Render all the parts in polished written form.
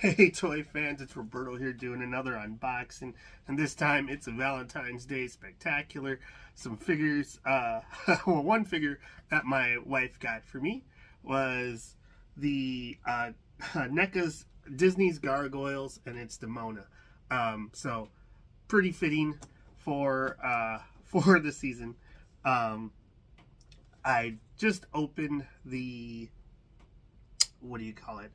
Hey toy fans, it's Roberto here doing another unboxing, and this time it's a Valentine's Day spectacular. Some figures, well, one figure that my wife got for me was the NECA's Disney's Gargoyles, and it's Demona. So pretty fitting for the season. I just opened the, what do you call it,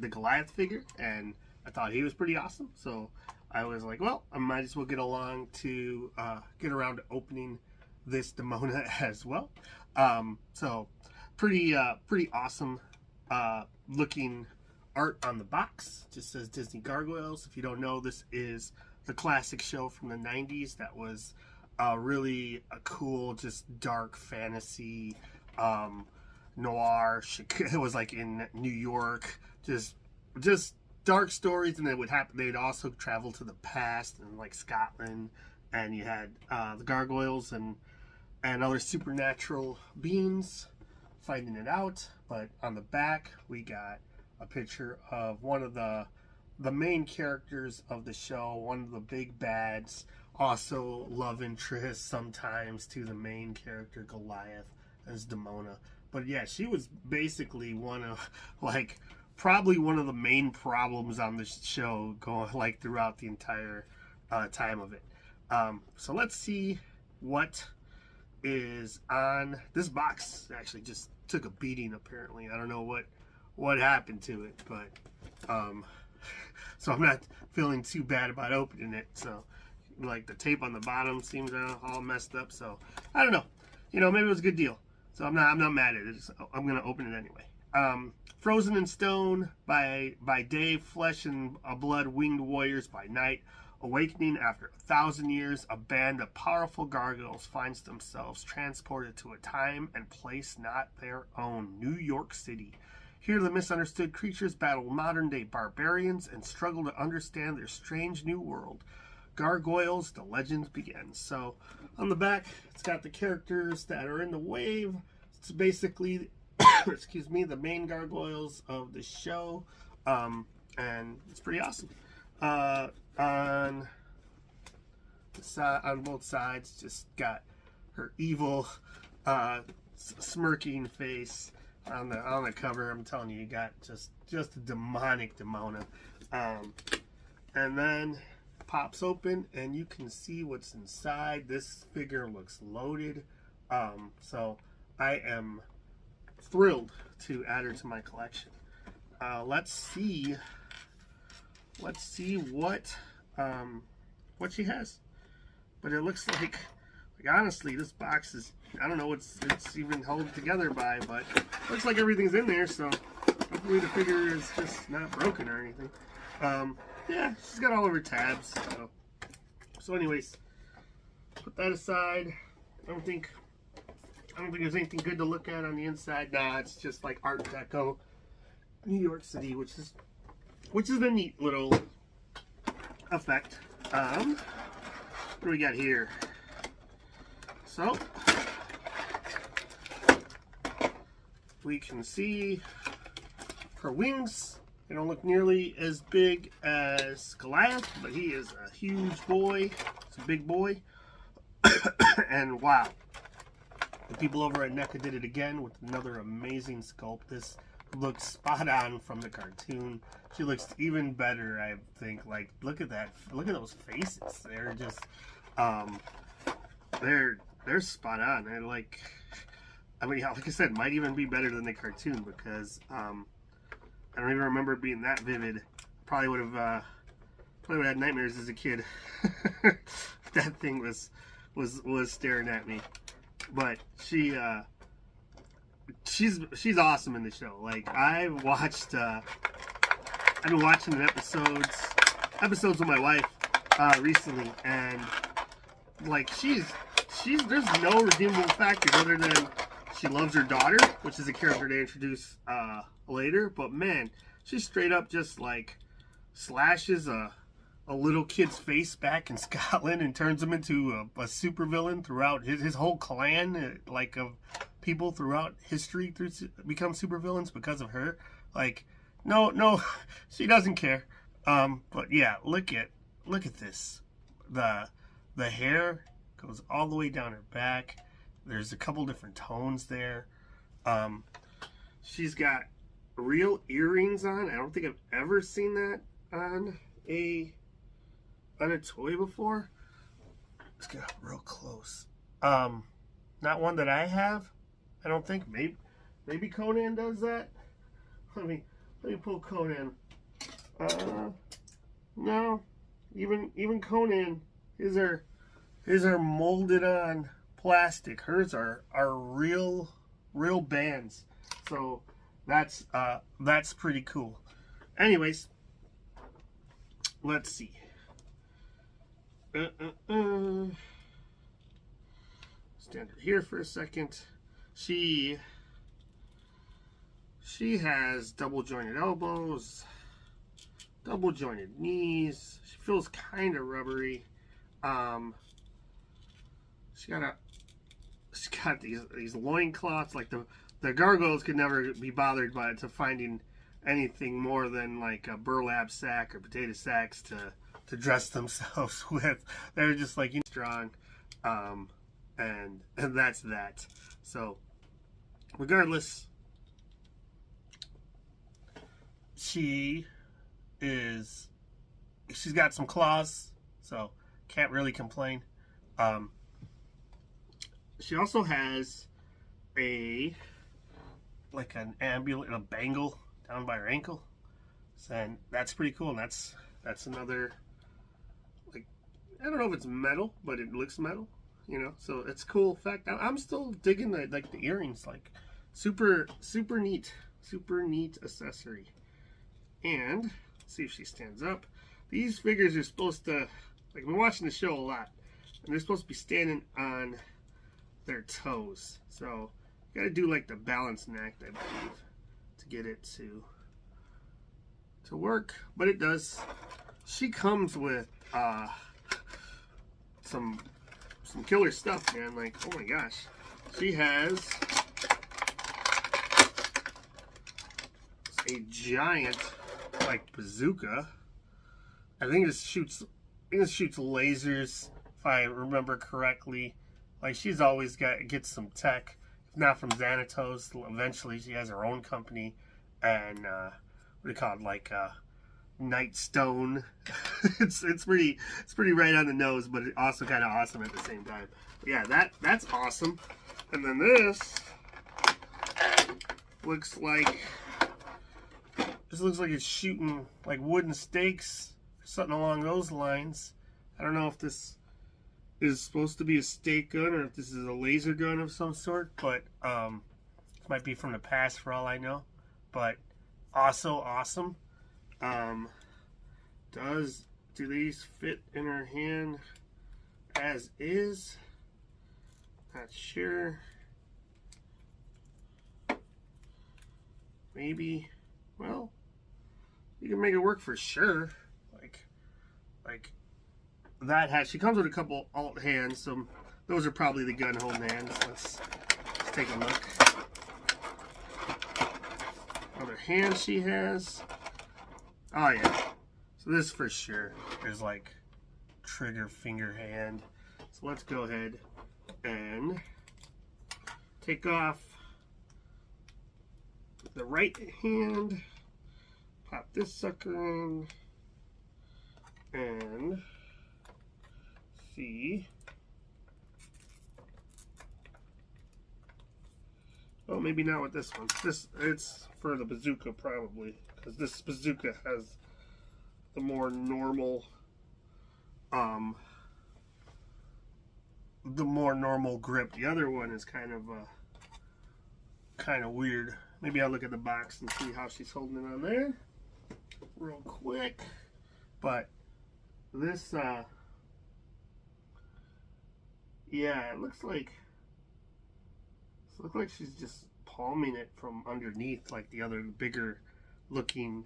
the Goliath figure, and I thought he was pretty awesome, so I was like, well, I might as well get around to opening this Demona as well. So pretty awesome looking art on the box. Just says Disney Gargoyles. If you don't know, this is the classic show from the 90s that was really a cool, just dark fantasy, noir. It was like in New York, just dark stories, and they'd also travel to the past and like Scotland, and you had the gargoyles and other supernatural beings fighting it out. But on the back we got a picture of one of the main characters of the show, one of the big bads, also love interest sometimes to the main character Goliath as Demona. But yeah, she was basically probably one of the main problems on the show going throughout the entire time of it. So let's see what is on this box. Actually just took a beating apparently. I don't know what happened to it, but so I'm not feeling too bad about opening it. So like the tape on the bottom seems all messed up, so I don't know. Maybe it was a good deal. So I'm not mad at it. I'm gonna open it anyway. Frozen in stone by day, flesh and blood, winged warriors by night. Awakening after 1,000 years, a band of powerful gargoyles finds themselves transported to a time and place not their own, New York City. Here the misunderstood creatures battle modern-day barbarians and struggle to understand their strange new world. Gargoyles, the legends begin. So on the back, it's got the characters that are in the wave. It's basically, excuse me, the main gargoyles of the show, and it's pretty awesome. On both sides, just got her evil, smirking face on the cover. I'm telling you, you got just a demonic Demona, and then pops open and you can see what's inside. This figure looks loaded, so I am thrilled to add her to my collection. Let's see what she has. But it looks like honestly, this box is, I don't know what it's even held together by, but looks like everything's in there, so hopefully the figure is just not broken or anything. Yeah, she's got all of her tabs. So anyways, put that aside. I don't think there's anything good to look at on the inside. Nah, it's just like Art Deco, New York City, which is a neat little effect. What do we got here? So we can see her wings. They don't look nearly as big as Goliath, but he is a huge boy. It's a big boy. And wow, the people over at NECA did it again with another amazing sculpt. This looks spot on from the cartoon. She looks even better, I think. Like, look at that. Look at those faces. They're just, they're spot on. They're like, I mean, like I said, might even be better than the cartoon, because I don't even remember it being that vivid. Probably would have had nightmares as a kid. That thing was staring at me. But she's awesome in the show. Like, I've been watching the episodes with my wife recently, and like there's no redeemable factors other than she loves her daughter, which is a character they introduce later. But man, she straight up just like slashes a little kid's face back in Scotland and turns him into a supervillain throughout his whole clan, like of people throughout history become supervillains because of her. Like, no, she doesn't care. But yeah, look at this. The hair goes all the way down her back. There's a couple different tones there. She's got real earrings on. I don't think I've ever seen that on a toy before. Let's get up real close. Not one that I have. I don't think. Maybe Conan does that. Let me pull Conan. No. Even Conan, his are molded on plastic. Hers are real bands. So that's pretty cool. Anyways, let's see. Stand her here for a second. She has double jointed elbows, double jointed knees. She feels kind of rubbery. She's got these loincloths. Like the gargoyles could never be bothered to finding anything more than like a burlap sack or potato sacks to dress themselves with. They're just like strong, and that's that. So regardless, she's got some claws, so can't really complain. She also has an amulet, a bangle down by her ankle, and that's pretty cool. And that's another, like, I don't know if it's metal, but it looks metal, you know. So it's cool. In fact, I'm still digging the earrings, like super neat accessory. And let's see if she stands up. These figures are supposed to, like, I've been watching the show a lot, and they're supposed to be standing on their toes. So you gotta do like the balancing act, I believe, to get it to work. But it does. She comes with some killer stuff, man. Like, oh my gosh, she has a giant, like, bazooka. I think it shoots lasers, if I remember correctly. Like, she's always gets some tech, if not from Xanatos. Eventually, she has her own company, and what do you call it? Like Nightstone. it's pretty right on the nose, but also kind of awesome at the same time. But yeah, that's awesome. And then this looks like it's shooting like wooden stakes, something along those lines. I don't know if this is supposed to be a stake gun or if this is a laser gun of some sort, but it might be from the past for all I know. But also awesome. Do these fit in her hand as is? Not sure. Maybe. Well, you can make it work for sure. Like that hat. She comes with a couple alt hands, so those are probably the gun holding hands. Let's take a look. Other hand she has. Oh yeah. So this for sure is like trigger finger hand. So let's go ahead and take off the right hand. Pop this sucker in. And see. Oh, maybe not with this one. It's for the bazooka probably, because this bazooka has the more normal, grip. The other one is kind of weird. Maybe I'll look at the box and see how she's holding it on there real quick. But this, yeah, it looks like she's just palming it from underneath, like the other bigger looking,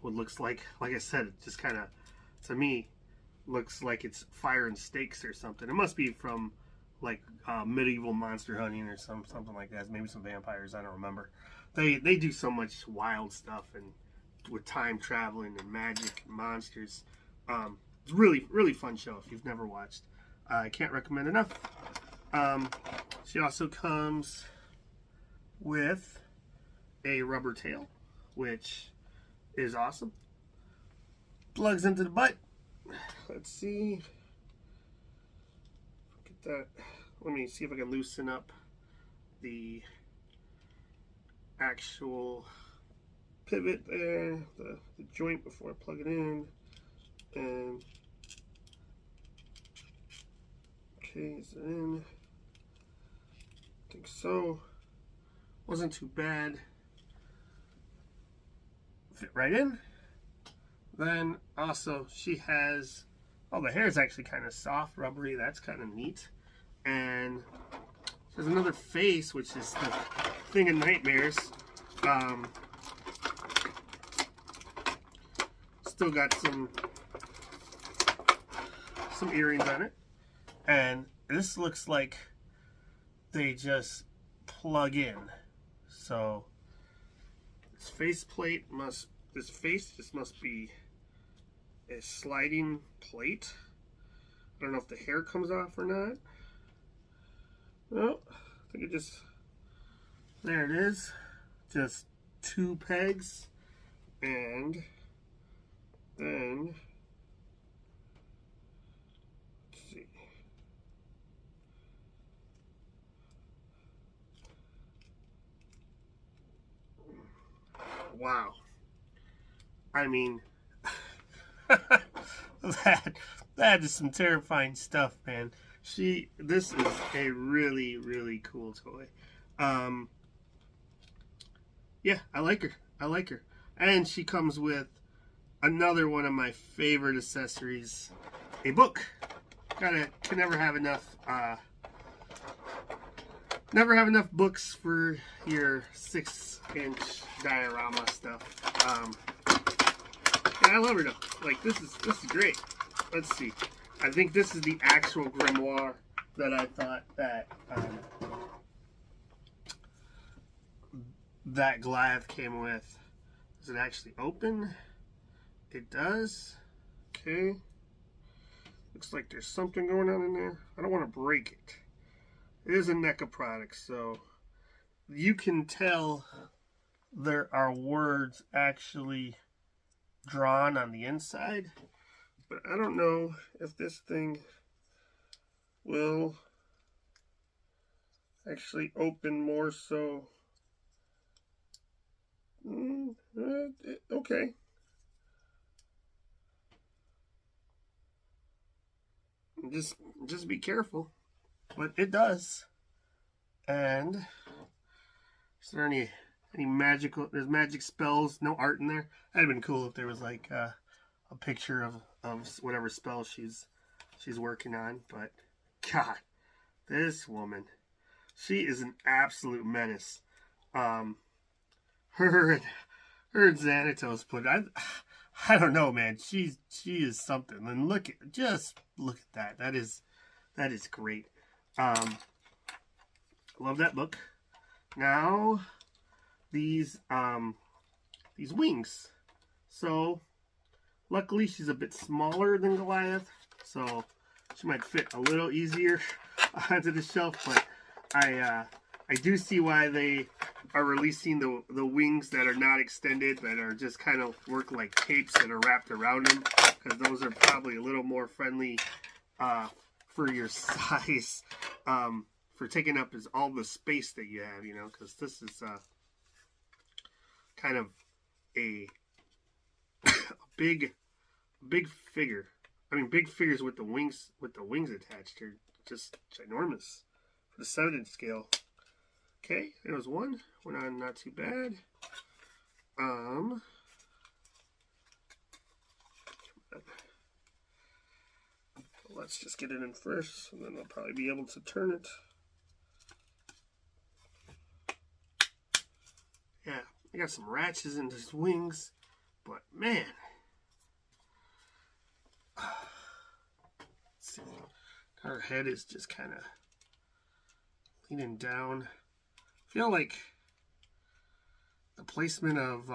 what looks like I said, it just kind of, to me, looks like it's firing stakes or something. It must be from like medieval monster hunting or something like that. Maybe some vampires, I don't remember. they do so much wild stuff and with time traveling and magic and monsters. It's really, really fun show if you've never watched. I can't recommend enough. She also comes with a rubber tail, which is awesome. Plugs into the butt. Let's see. Get that. Let me see if I can loosen up the actual pivot there, the joint before I plug it in. And okay, is it in? I think so. Wasn't too bad. Fit right in. Then also she has, oh, the hair is actually kind of soft, rubbery. That's kind of neat. And there's another face, which is the thing of nightmares. Still got some earrings on it, and this looks like they just plug in. So this faceplate this face just must be a sliding plate. I don't know if the hair comes off or not. Well, I think it just, there it is. Just 2 pegs, and then let's see. Wow. I mean, that is some terrifying stuff, man. This is a really, really cool toy. Yeah, I like her. I like her. And she comes with another one of my favorite accessories, a book. Can never have enough books for your 6-inch diorama stuff. Yeah, I love her though. Like, this is great. Let's see. I think this is the actual grimoire that I thought that that Goliath came with. Does it actually open? It does. Okay. Looks like there's something going on in there. I don't want to break it. It is a Neca product, so you can tell there are words actually drawn on the inside. But I don't know if this thing will actually open more so. Okay. Just be careful. But it does. And is there any magical, there's magic spells, no art in there? That'd have been cool if there was like a picture of whatever spell she's working on. But God, this woman, she is an absolute menace. Her and Xanatos, but I don't know, man. She is something. And look at that. That is great. Love that book. Now these wings. So luckily she's a bit smaller than Goliath, so she might fit a little easier onto the shelf. But I do see why they are releasing the wings that are not extended, that are just kind of work like capes that are wrapped around them, because those are probably a little more friendly for your size, for taking up all the space that you have, you know, because this is kind of a big figure. I mean, big figures with the wings attached are just ginormous for the 7-inch scale. Okay, there was one. Went on not too bad. Let's just get it in first, and then I'll probably be able to turn it. Yeah, I got some ratchets in his wings, but man. Let's see. Her head is just kind of leaning down. I feel like the placement of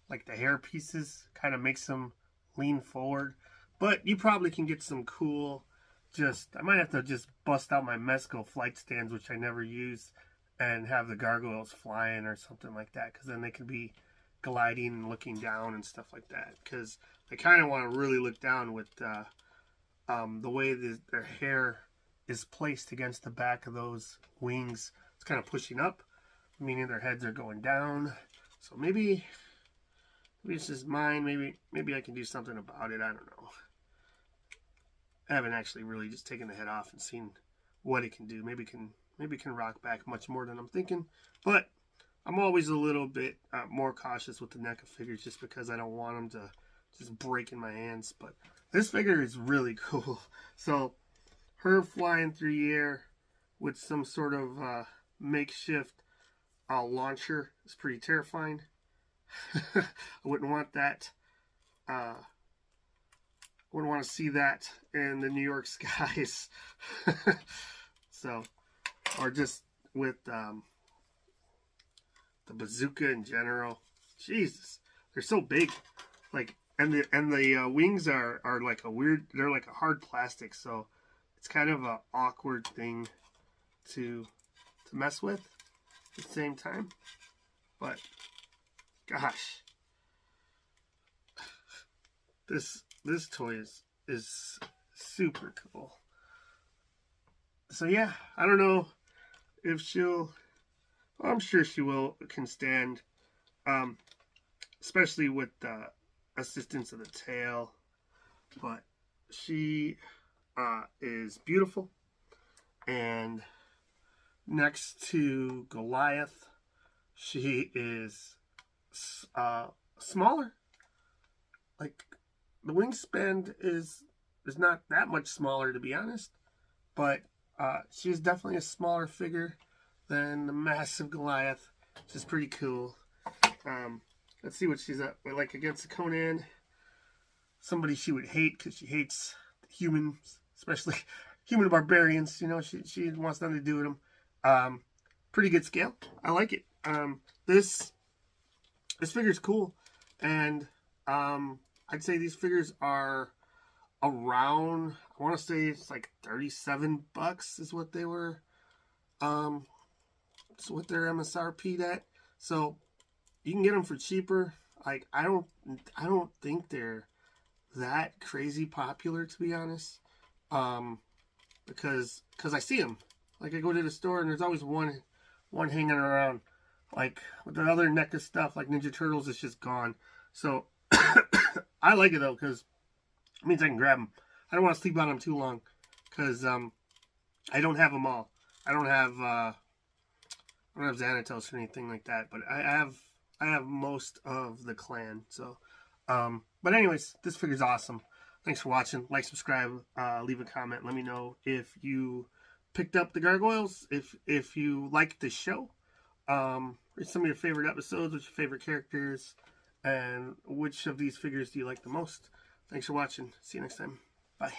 like the hair pieces kind of makes them lean forward. But you probably can get some cool, I might have to just bust out my Mezco flight stands, which I never use, and have the gargoyles flying or something like that, because then they can be gliding and looking down and stuff like that. Because I kind of want to really look down with the way their hair is placed against the back of those wings. It's kind of pushing up, meaning their heads are going down. So maybe this is mine. Maybe I can do something about it. I don't know. I haven't actually really just taken the head off and seen what it can do. Maybe it can rock back much more than I'm thinking. But I'm always a little bit more cautious with the NECA figures, just because I don't want them to just break in my hands. But this figure is really cool. So her flying through the air with some sort of makeshift launcher is pretty terrifying. I wouldn't want that. Wouldn't want to see that in the New York skies. So, or just with the bazooka in general. Jesus, they're so big. Like, and the wings are like a weird. They're like a hard plastic, so it's kind of an awkward thing to mess with at the same time. But gosh, this toy is super cool. So yeah, I don't know if she'll. Well, I'm sure she can stand, especially with the assistance of the tail. But she is beautiful, and next to Goliath, she is smaller. Like, the wingspan is not that much smaller, to be honest, but she's definitely a smaller figure than the massive Goliath, which is pretty cool. Let's see what she's up like against Conan. Somebody she would hate, because she hates humans, especially human barbarians. You know, she wants nothing to do with them. Pretty good scale. I like it. This figure's cool, and I'd say these figures are around, I want to say it's like $37 is what they were, it's what they're MSRP'd at. So you can get them for cheaper. Like, I don't think they're that crazy popular, to be honest. Because I see them. Like, I go to the store and there's always one hanging around. Like, with the other NECA stuff, like Ninja Turtles, it's just gone. So I like it though, because it means I can grab them. I don't want to sleep on them too long, because I don't have them all. I don't have Xanatos or anything like that, but I have most of the clan. So, but anyways, this figure's awesome. Thanks for watching. Like, subscribe, leave a comment. Let me know if you picked up the gargoyles, if you liked the show, some of your favorite episodes, what's your favorite characters, and which of these figures do you like the most. Thanks for watching. See you next time. Bye.